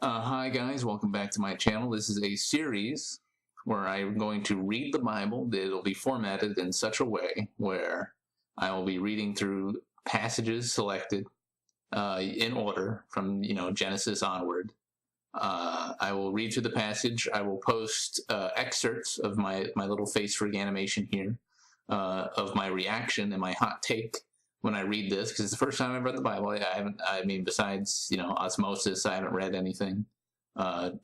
Hi guys, welcome back to my channel. This is a series where I'm going to read the Bible. It'll be formatted in such a way where I will be reading through passages selected in order from Genesis onward. I will read through the passage. I will post excerpts of my little face rig animation here of my reaction and my hot take when I read this, because it's the first time I've read the Bible. I mean, besides, osmosis, I haven't read anything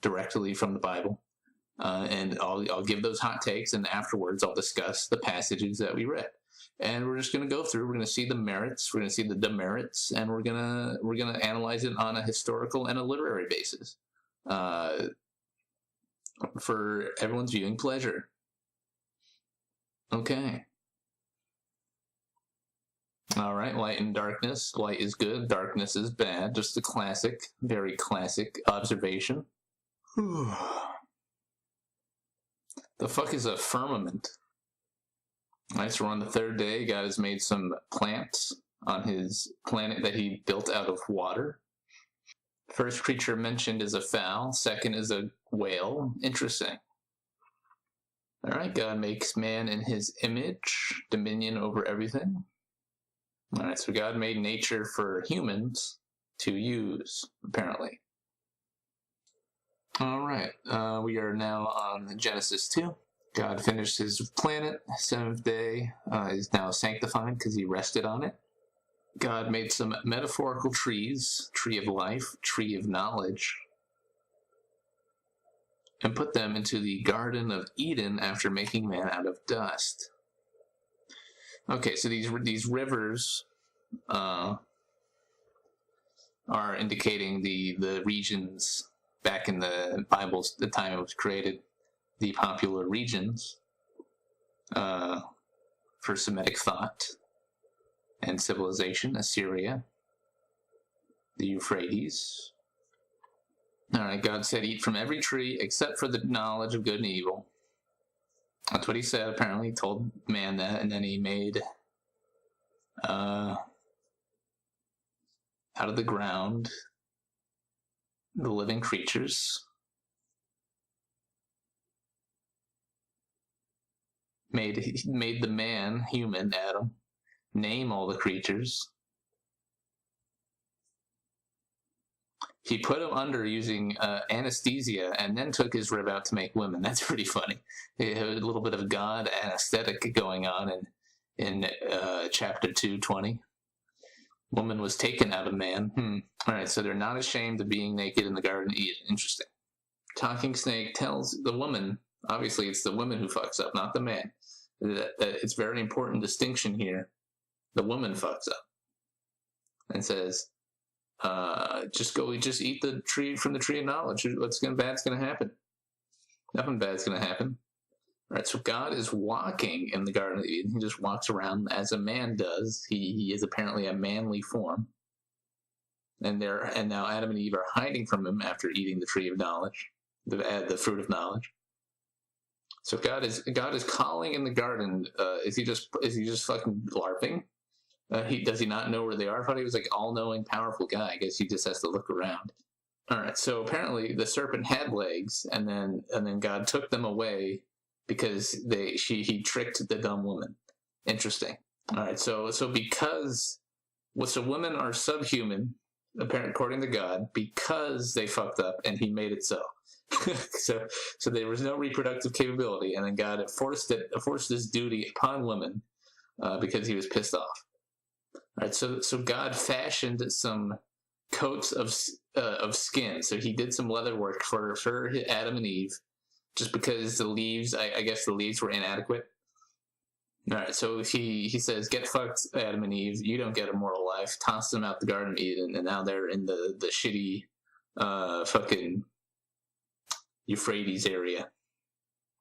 directly from the Bible. And I'll give those hot takes, and afterwards I'll discuss the passages that we read. And we're just going to go through. We're going to see the merits. We're going to see the demerits, and we're gonna analyze it on a historical and a literary basis for everyone's viewing pleasure. Okay. All right, light and darkness. Light is good, darkness is bad. Just a classic, very classic observation. The fuck is a firmament? All right, so we're on the third day. God has made some plants on his planet that he built out of water. First creature mentioned is a fowl. Second is a whale. Interesting. All right, God makes man in his image, dominion over everything. All right, so God made nature for humans to use, apparently. All right, we are now on Genesis 2. God finished his planet. Seventh day is now sanctified because he rested on it. God made some metaphorical trees, tree of life, tree of knowledge, and put them into the Garden of Eden after making man out of dust. Okay, so these rivers are indicating the regions back in the Bible's the time it was created, the popular regions for Semitic thought and civilization: Assyria, the Euphrates. All right, God said, "Eat from every tree except for the knowledge of good and evil." That's what he said. Apparently, he told man that, and then he made out of the ground the living creatures. Made the man, human, Adam, name all the creatures. He put him under using anesthesia, and then took his rib out to make women. That's pretty funny. It had a little bit of God anesthetic going on in chapter 2:20. Woman was taken out of man. All right, so they're not ashamed of being naked in the Garden of Eden. Interesting. Talking snake tells the woman, obviously it's the woman who fucks up, not the man. That it's a very important distinction here. The woman fucks up and says, just eat the tree from the tree of knowledge. What's bad's gonna happen? Nothing bad's gonna happen. All right, so God is walking in the Garden of Eden. He just walks around as a man does. He is apparently a manly form. And now Adam and Eve are hiding from him after eating the tree of knowledge, the fruit of knowledge. So God is calling in the garden. Is he just fucking LARPing? Does he not know where they are? I thought he was like all-knowing, powerful guy. I guess he just has to look around. All right, so apparently the serpent had legs, and then God took them away because he tricked the dumb woman. Interesting. All right, so women are subhuman, apparently according to God, because they fucked up and he made it so. so there was no reproductive capability, and then God forced this duty upon women because he was pissed off. All right, so God fashioned some coats of skin. So he did some leather work for Adam and Eve, just because the leaves, I guess the leaves were inadequate. All right, so he says, "Get fucked, Adam and Eve. You don't get immortal life." Tossed them out the Garden of Eden, and now they're in the shitty fucking Euphrates area.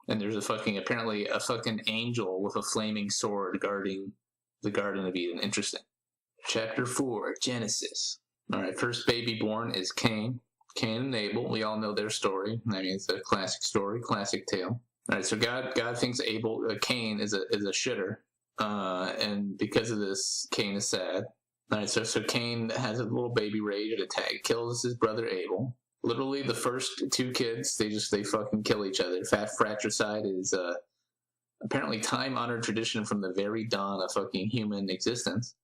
And there's apparently a fucking angel with a flaming sword guarding the Garden of Eden. Interesting. Chapter 4, Genesis. All right, first baby born is Cain. Cain and Abel. We all know their story. I mean, it's a classic story, classic tale. All right, so God thinks Cain is a shitter, and because of this, Cain is sad. All right, so Cain has a little baby rage. It kills his brother Abel. Literally, the first two kids, they fucking kill each other. Fratricide is apparently time-honored tradition from the very dawn of fucking human existence.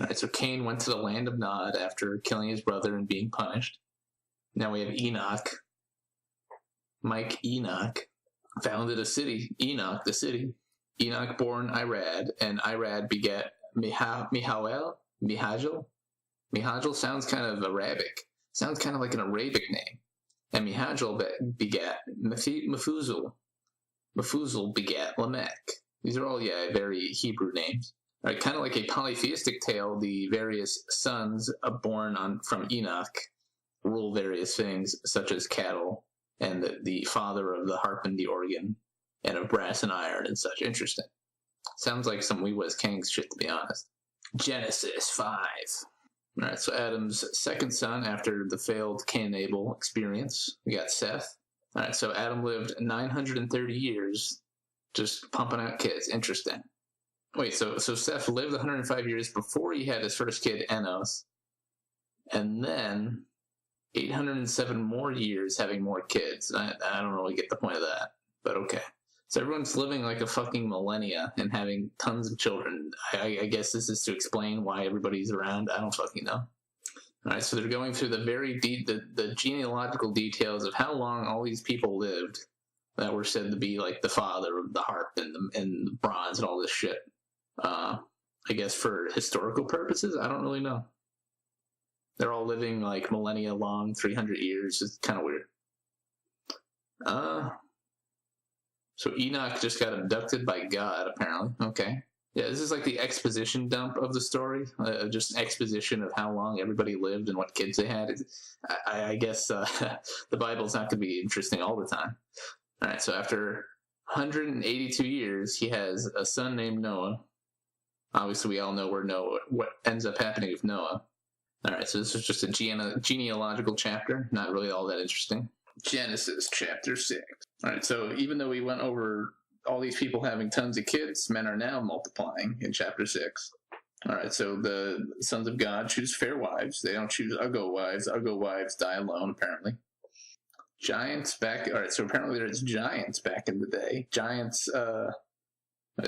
All right, so Cain went to the land of Nod after killing his brother and being punished. Now we have Enoch. Mike Enoch founded a city, Enoch, the city. Enoch born Irad, and Irad begat Mihajel. Mihajel sounds kind of Arabic. Sounds kind of like an Arabic name. And Mihajel begat Mephuzel. Mephuzel begat Lamech. These are all, very Hebrew names. All right, kind of like a polytheistic tale, the various sons born from Enoch rule various things, such as cattle, and the father of the harp and the organ, and of brass and iron and such. Interesting. Sounds like some Wee West Kings shit, to be honest. Genesis 5. All right, so Adam's second son after the failed Cain and Abel experience. We got Seth. All right, so Adam lived 930 years just pumping out kids. Interesting. Wait, so Seth lived 105 years before he had his first kid, Enos, and then 807 more years having more kids. I don't really get the point of that, but okay. So everyone's living like a fucking millennia and having tons of children. I guess this is to explain why everybody's around. I don't fucking know. All right, so they're going through the genealogical details of how long all these people lived that were said to be like the father of the harp and the bronze and all this shit. I guess for historical purposes, I don't really know. They're all living like millennia long, 300 years. It's kind of weird. So Enoch just got abducted by God, apparently. Okay. Yeah, this is like the exposition dump of the story. Just exposition of how long everybody lived and what kids they had. I guess the Bible's not going to be interesting all the time. All right, so after 182 years, he has a son named Noah. Obviously, we all know what ends up happening with Noah. All right, so this is just a genealogical chapter. Not really all that interesting. Genesis chapter 6. All right, so even though we went over all these people having tons of kids, men are now multiplying in chapter 6. All right, so the sons of God choose fair wives. They don't choose ugly wives. Ugly wives die alone, apparently. Giants back. All right, so apparently there's giants back in the day. Giants.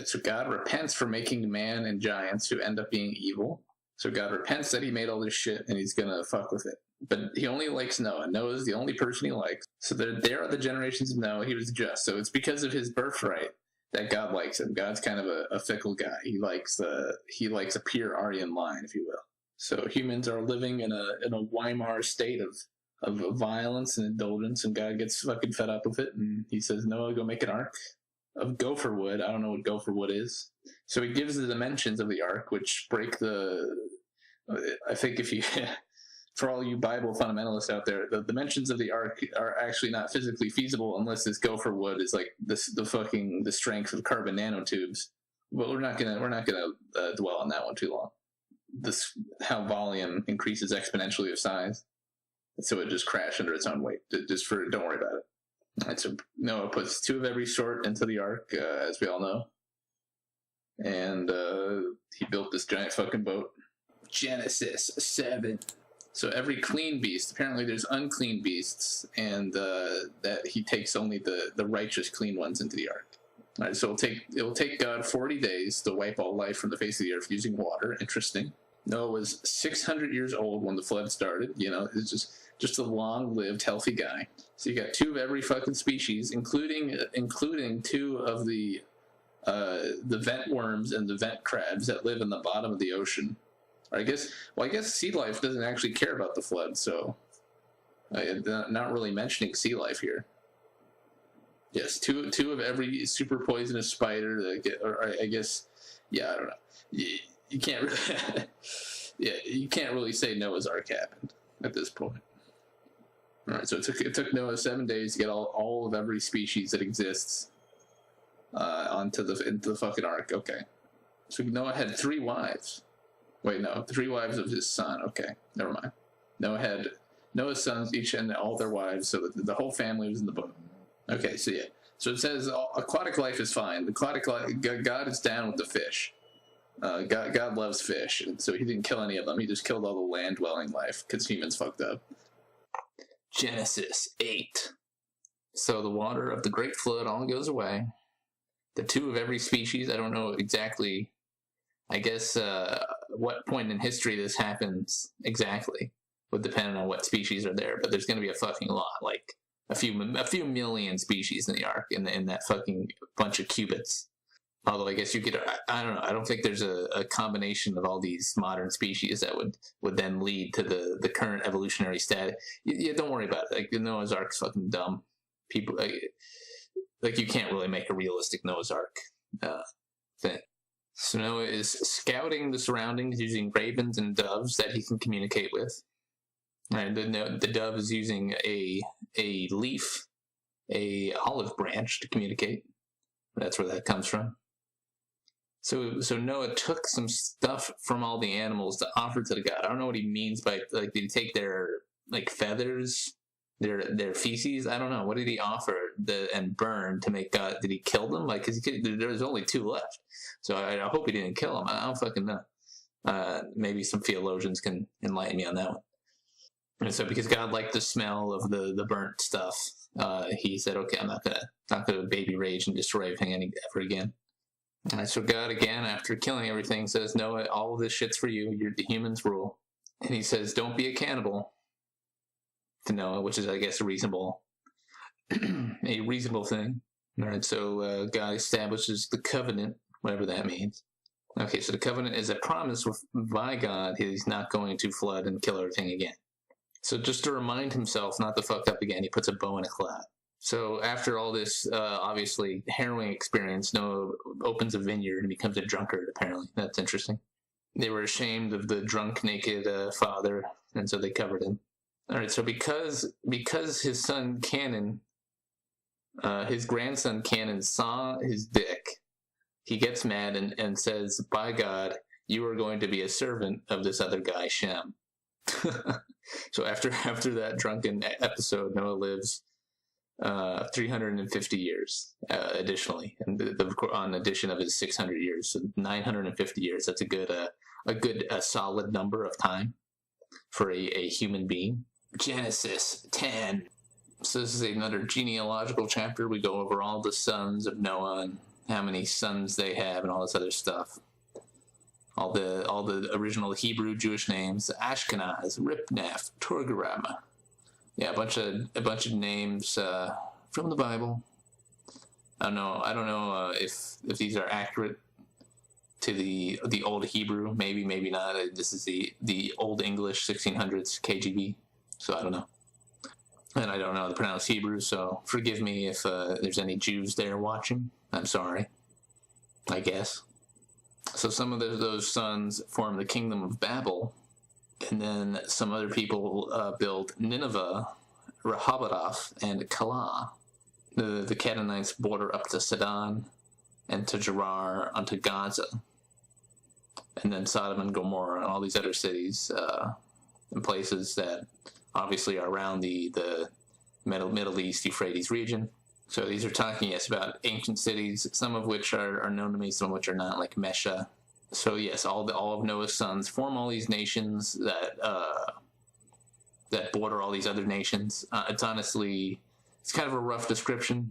So God repents for making man and giants who end up being evil. So God repents that he made all this shit and he's gonna fuck with it. But he only likes Noah. Noah's the only person he likes. So there are the generations of Noah. He was just. So it's because of his birthright that God likes him. God's kind of a fickle guy. He likes a pure Aryan line, if you will. So humans are living in a Weimar state of violence and indulgence, and God gets fucking fed up with it, and he says, Noah, go make an ark of gopher wood. I don't know what gopher wood is. So he gives the dimensions of the ark, which break I think if you... For all you Bible fundamentalists out there, the dimensions of the ark are actually not physically feasible unless this gopher wood is like the strength of carbon nanotubes. But we're not gonna dwell on that one too long. How volume increases exponentially of size, so it just crashed under its own weight. Don't worry about it. All right, so Noah puts 2 of every sort into the ark, as we all know, and he built this giant fucking boat. Genesis 7. So every clean beast, apparently there's unclean beasts, and that he takes only the righteous clean ones into the ark. All right, so it will take God 40 days to wipe all life from the face of the earth using water. Interesting. Noah was 600 years old when the flood started. It's just a long-lived, healthy guy. So you got 2 of every fucking species, including 2 of the vent worms and the vent crabs that live in the bottom of the ocean. I guess sea life doesn't actually care about the flood, so not really mentioning sea life here. Yes, 2 of every super poisonous spider that I don't know. You can't really, you can't really say Noah's Ark happened at this point. All right, so it took Noah 7 days to get all of every species that exists into the fucking ark. Okay, so Noah had 3 wives. Wait, no, 3 wives of his son. Okay, never mind. Noah's sons, each and all their wives, so the whole family was in the boat. Okay, so yeah. So it says aquatic life is fine. Aquatic life, God is down with the fish. God loves fish, and so he didn't kill any of them. He just killed all the land-dwelling life because humans fucked up. Genesis 8. So the water of the great flood all goes away. The two of every species, I don't know exactly, I guess what point in history this happens exactly would depend on what species are there, but there's going to be a fucking lot, like a few million species in the ark in that fucking bunch of cubits. Although I guess you could, I don't know, I don't think there's a combination of all these modern species that would then lead to the current evolutionary status. Yeah, don't worry about it. Like, the Noah's Ark's fucking dumb. People, like you can't really make a realistic Noah's Ark thing. So Noah is scouting the surroundings using ravens and doves that he can communicate with. And the dove is using a leaf, a olive branch to communicate. That's where that comes from. So Noah took some stuff from all the animals to offer to the god. I don't know what he means by, like, did he take their, like, feathers, their feces? I don't know. What did he offer and burn to make God? Did he kill them? Like, because there was only 2 left. So I hope he didn't kill them. I don't fucking know. Maybe some theologians can enlighten me on that one. And so because God liked the smell of the burnt stuff, he said, okay, I'm not gonna baby rage and destroy everything ever again. And so God, again, after killing everything, says, Noah, all of this shit's for you. You're the humans rule. And he says, don't be a cannibal to Noah, which is, I guess, a reasonable thing. All right, so God establishes the covenant, whatever that means. Okay, so the covenant is a promise by God he's not going to flood and kill everything again. So just to remind himself not to fuck up again, he puts a bow in a cloud. So after all this, obviously, harrowing experience, Noah opens a vineyard and becomes a drunkard, apparently. That's interesting. They were ashamed of the drunk, naked father, and so they covered him. All right, so because his son Canaan, his grandson Canaan saw his dick, he gets mad and says, by God, you are going to be a servant of this other guy, Shem. So after that drunken episode, Noah lives 350 years additionally, and on addition of his 600 years, so 950 years. That's a good solid number of time for a human being. Genesis 10. So this is another genealogical chapter. We go over all the sons of Noah and how many sons they have and all this other stuff. All the original Hebrew Jewish names: Ashkenaz, Ripnef, Togarmah. Yeah, a bunch of names from the Bible. I don't know if these are accurate to the old Hebrew. Maybe not. This is the old English 1600s KGB. So I don't know. And I don't know how to pronounce Hebrew, so forgive me if there's any Jews there watching. I'm sorry, I guess. So some of those sons form the kingdom of Babel, and then some other people build Nineveh, Rehoboth, and Calah. The Canaanites border up to Sidon and to Gerar unto Gaza. And then Sodom and Gomorrah and all these other cities and places that obviously are around the Middle East, Euphrates region. So these are talking, yes, about ancient cities, some of which are known to me, some of which are not, like Mesha. So yes, all of Noah's sons form all these nations that border all these other nations. It's honestly, it's kind of a rough description.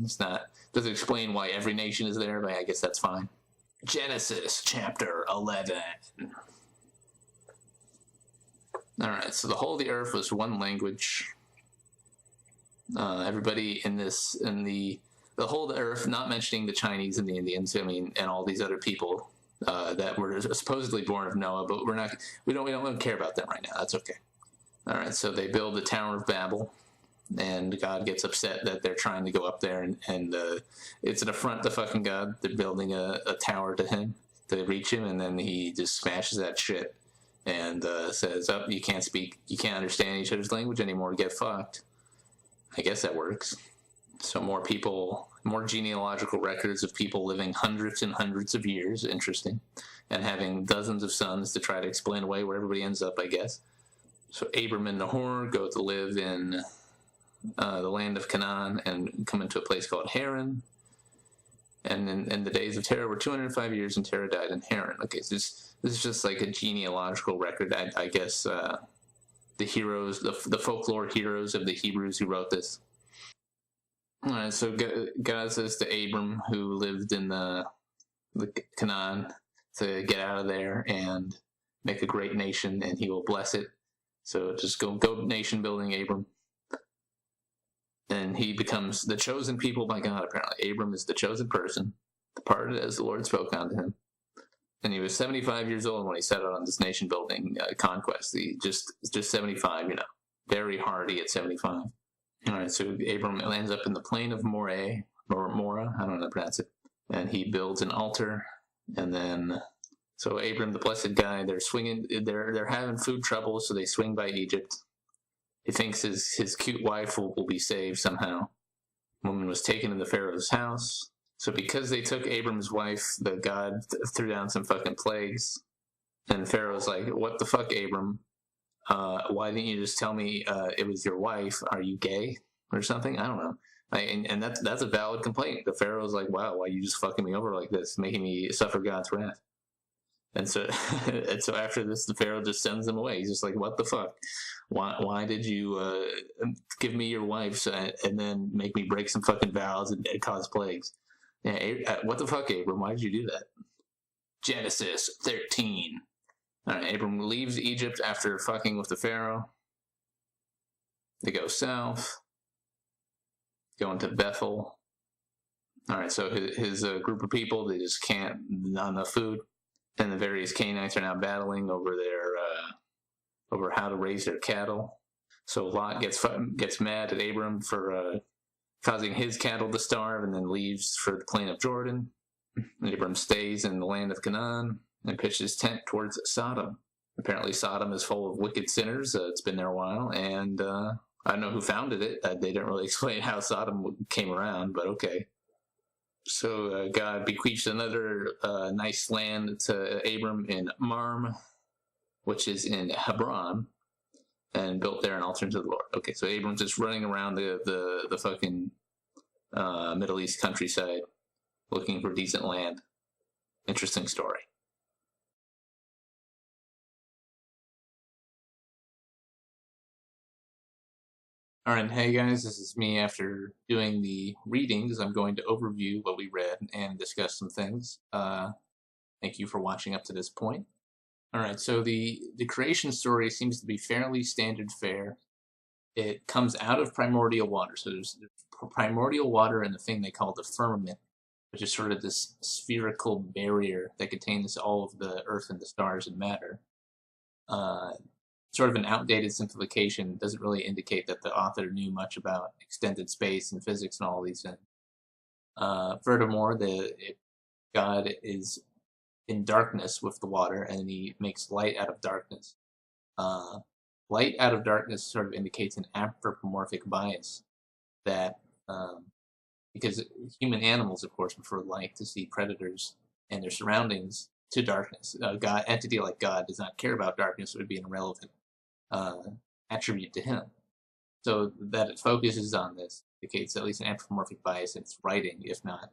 Doesn't explain why every nation is there, but I guess that's fine. Genesis chapter 11. All right, so the whole of the earth was one language. Everybody in the whole of the earth, not mentioning the Chinese and the Indians, I mean, and all these other people that were supposedly born of Noah, but we don't care about them right now. That's okay. All right, so they build the Tower of Babel, and God gets upset that they're trying to go up there, and it's an affront to fucking God. They're building a tower to him to reach him, and then he just smashes that shit and says, "Oh, you can't speak, you can't understand each other's language anymore. Get fucked." I guess that works. So more genealogical records of people living hundreds and hundreds of years, interesting, and having dozens of sons to try to explain away where everybody ends up, I guess. So Abram and Nahor go to live in the land of Canaan and come into a place called Haran. And in the days of Terah were 205 years, and Terah died in Haran. Okay, so this is just like a genealogical record, I guess, the heroes, the folklore heroes of the Hebrews who wrote this. All right, so God says to Abram, who lived in the Canaan, to get out of there and make a great nation, and he will bless it. So just go nation building, Abram. And he becomes the chosen people by God, apparently. Abram is the chosen person, departed as the Lord spoke unto him. And he was 75 years old when he set out on this nation building conquest. He just 75, very hardy at 75. All right, so Abram ends up in the plain of Morah, I don't know how to pronounce it. And he builds an altar. And then, so Abram, the blessed guy, they're having food trouble, so they swing by Egypt. He thinks his cute wife will be saved somehow. Woman was taken into Pharaoh's house. So because they took Abram's wife, the God threw down some fucking plagues. And Pharaoh's like, what the fuck, Abram? Why didn't you just tell me it was your wife? Are you gay or something? I don't know. And that's a valid complaint. The Pharaoh's like, wow, why are you just fucking me over like this, making me suffer God's wrath? And so, after this, the Pharaoh just sends them away. He's just like, what the fuck? Why did you give me your wife and then make me break some fucking vows and cause plagues? Yeah, what the fuck, Abram? Why did you do that? Genesis 13. All right, Abram leaves Egypt after fucking with the Pharaoh. They go south, go into Bethel. All right, so his group of people, they just can't, not enough food. And the various Canaanites are now battling over over how to raise their cattle. So Lot gets mad at Abram for causing his cattle to starve, and then leaves for the plain of Jordan. Abram stays in the land of Canaan and pitches tent towards Sodom. Apparently Sodom is full of wicked sinners. It's been there a while, and I don't know who founded it. They didn't really explain how Sodom came around, but okay. So God bequeathed another nice land to Abram in Marm, which is in Hebron, and built there an altar to the Lord. Okay, so Abram's just running around the fucking Middle East countryside looking for decent land. Interesting story. All right, hey guys, this is me after doing the readings. I'm going to overview what we read and discuss some things. Thank you for watching up to this point. All right, so the creation story seems to be fairly standard fare. It comes out of primordial water. So there's primordial water in the thing they call the firmament, which is sort of this spherical barrier that contains all of the earth and the stars and matter. Sort of an outdated simplification, doesn't really indicate that the author knew much about extended space and physics and all these things. Furthermore, God is in darkness with the water, and he makes light out of darkness. Light out of darkness sort of indicates an anthropomorphic bias that, because human animals, of course, prefer light to see predators and their surroundings to darkness. Entity like God does not care about darkness. It would be an irrelevant attribute to him. So that it focuses on this indicates at least an anthropomorphic bias in its writing, if not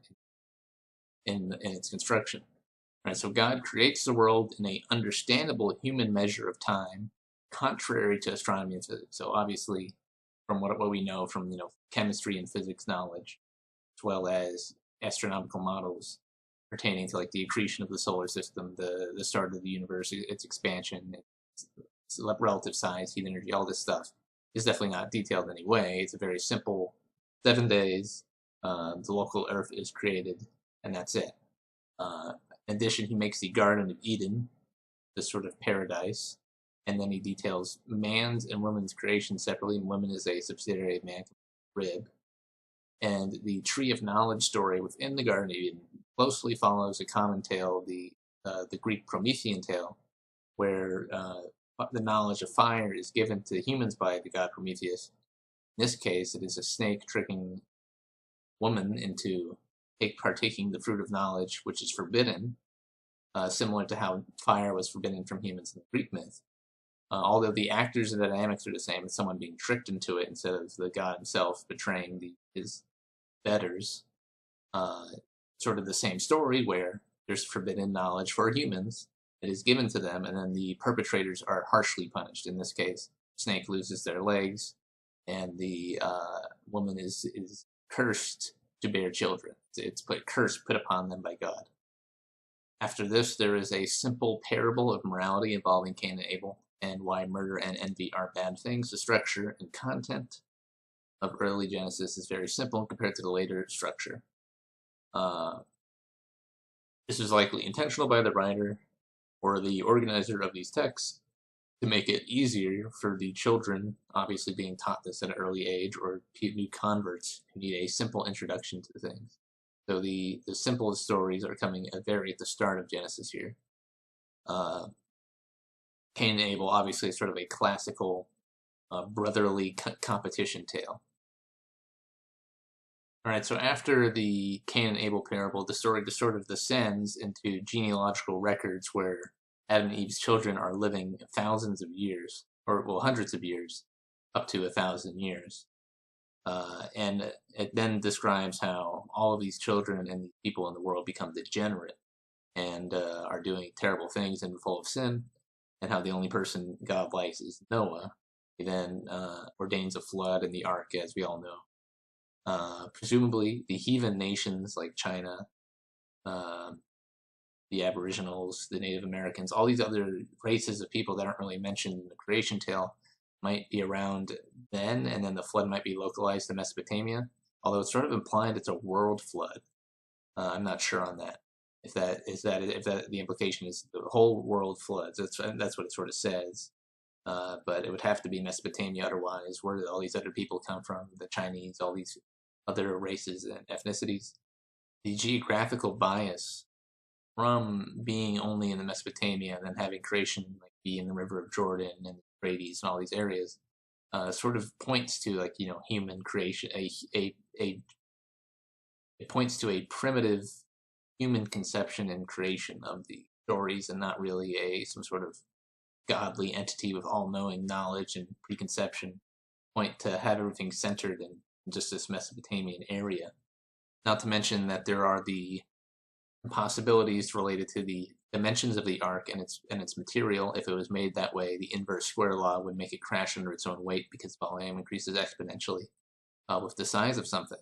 in its construction. Right, so God creates the world in an understandable human measure of time, contrary to astronomy and physics. So obviously, from what we know from chemistry and physics knowledge, as well as astronomical models pertaining to like the accretion of the solar system, the start of the universe, its expansion, its relative size, heat energy, all this stuff is definitely not detailed in any way. It's a very simple 7 days. The local Earth is created, and that's it. In addition, he makes the Garden of Eden, this sort of paradise, and then he details man's and woman's creation separately, and woman is a subsidiary of man, rib. And the Tree of Knowledge story within the Garden of Eden closely follows a common tale, the Greek Promethean tale, where the knowledge of fire is given to humans by the god Prometheus. In this case, it is a snake tricking woman into partaking the fruit of knowledge, which is forbidden, similar to how fire was forbidden from humans in the Greek myth. Although the actors and the dynamics are the same, it's someone being tricked into it instead of the god himself betraying his betters. Sort of the same story where there's forbidden knowledge for humans. It is given to them, and then the perpetrators are harshly punished. In this case, snake loses their legs, and the woman is cursed to bear children. It's curse put upon them by God. After this, there is a simple parable of morality involving Cain and Abel, and why murder and envy are bad things. The structure and content of early Genesis is very simple compared to the later structure. This is likely intentional by the writer or the organizer of these texts to make it easier for the children, obviously being taught this at an early age, or new converts who need a simple introduction to things. So the simplest stories are coming very at the start of Genesis here. Cain and Abel, obviously, is sort of a classical brotherly competition tale. All right, so after the Cain and Abel parable, the story just sort of descends into genealogical records where Adam and Eve's children are living thousands of years, or well, hundreds of years, up to 1,000 years. And it then describes how all of these children and people in the world become degenerate and are doing terrible things and full of sin, and how the only person God likes is Noah. He then ordains a flood and the ark, as we all know. Presumably, the heathen nations like China, the Aboriginals, the Native Americans, all these other races of people that aren't really mentioned in the creation tale might be around then, and then the flood might be localized to Mesopotamia, although it's sort of implied it's a world flood. I'm not sure on that. If that the implication is the whole world floods. That's what it sort of says. But it would have to be Mesopotamia otherwise. Where did all these other people come from? The Chinese, all these other races and ethnicities. The geographical bias from being only in the Mesopotamia and then having creation like be in the River of Jordan and the Euphrates and all these areas sort of points to human creation. It points to a primitive human conception and creation of the stories, and not really some sort of godly entity with all-knowing knowledge and preconception. Point to have everything centered in just this Mesopotamian area. Not to mention that there are the possibilities related to the dimensions of the ark and its material. If it was made that way, the inverse square law would make it crash under its own weight because volume increases exponentially with the size of something.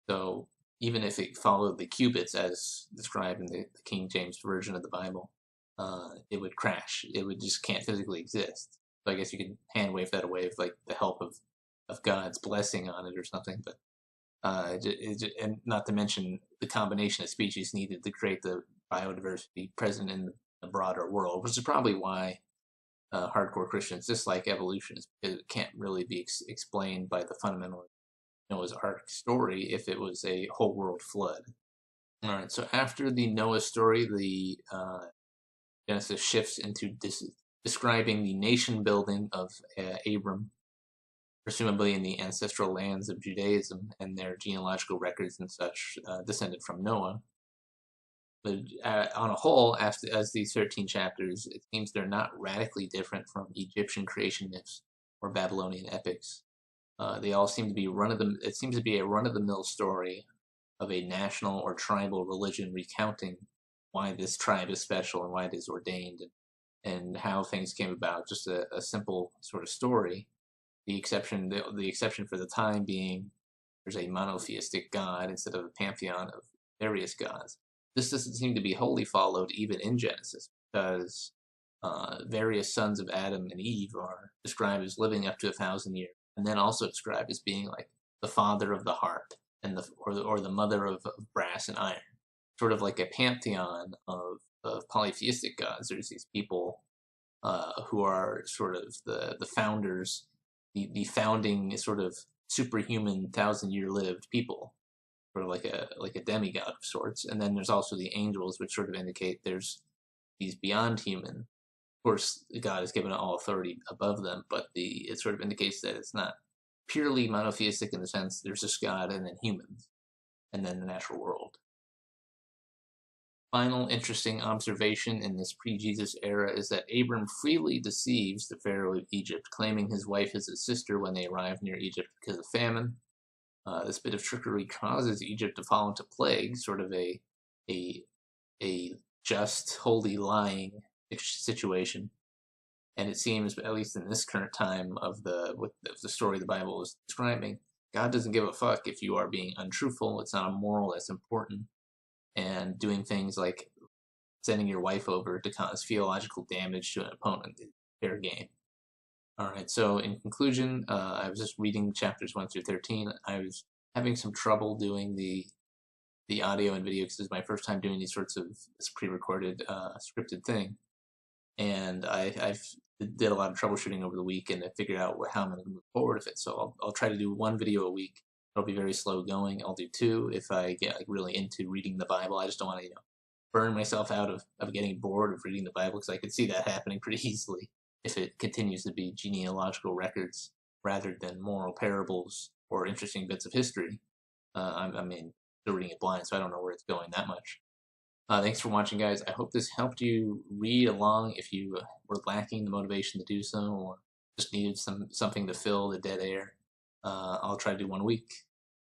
So even if it followed the cubits as described in the King James Version of the Bible, it would crash. It would just can't physically exist. So I guess you could hand wave that away with like the help of God's blessing on it or something. But and not to mention the combination of species needed to create the biodiversity present in the broader world, which is probably why hardcore Christians dislike evolution, is because it can't really be explained by the fundamental Noah's Ark story if it was a whole world flood. All right, so after the Noah story, the Genesis shifts into describing the nation building of Abram, presumably in the ancestral lands of Judaism, and their genealogical records and such descended from Noah. But on a whole, as these 13 chapters, it seems they're not radically different from Egyptian creation myths or Babylonian epics. They all seem to be it seems to be a run-of-the-mill story of a national or tribal religion recounting why this tribe is special and why it is ordained and how things came about. Just a simple sort of story. The exception for the time being, there's a monotheistic God instead of a pantheon of various gods. This doesn't seem to be wholly followed even in Genesis, because various sons of Adam and Eve are described as living up to 1,000 years, and then also described as being like the father of the harp and or the mother of brass and iron, sort of like a pantheon of polytheistic gods. There's these people who are sort of the founders, the founding sort of superhuman 1,000-year lived people, sort of like a demigod of sorts. And then there's also the angels, which sort of indicate there's these beyond human. Of course, God has given all authority above them, but it sort of indicates that it's not purely monotheistic in the sense there's just God and then humans, and then the natural world. Final interesting observation in this pre-Jesus era is that Abram freely deceives the Pharaoh of Egypt, claiming his wife is his sister when they arrive near Egypt because of famine. This bit of trickery causes Egypt to fall into plague, sort of a just, wholly lying situation. And it seems, at least in this current time of the story the Bible is describing, God doesn't give a fuck if you are being untruthful. It's not a moral that's important. And doing things like sending your wife over to cause theological damage to an opponent is fair game. All right, so in conclusion, I was just reading chapters 1 through 13. I was having some trouble doing the audio and video because this is my first time doing these sorts of this pre-recorded scripted thing. And I've did a lot of troubleshooting over the week, and I figured out how I'm going to move forward with it. So I'll try to do one video a week. It'll be very slow going. I'll do two if I get like really into reading the Bible. I just don't want to, burn myself out of getting bored of reading the Bible, because I could see that happening pretty easily if it continues to be genealogical records rather than moral parables or interesting bits of history. I mean, they're reading it blind, so I don't know where it's going that much. Thanks for watching, guys. I hope this helped you read along if you were lacking the motivation to do so, or just needed something to fill the dead air. I'll try to do one a week.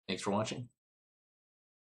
Thanks for watching.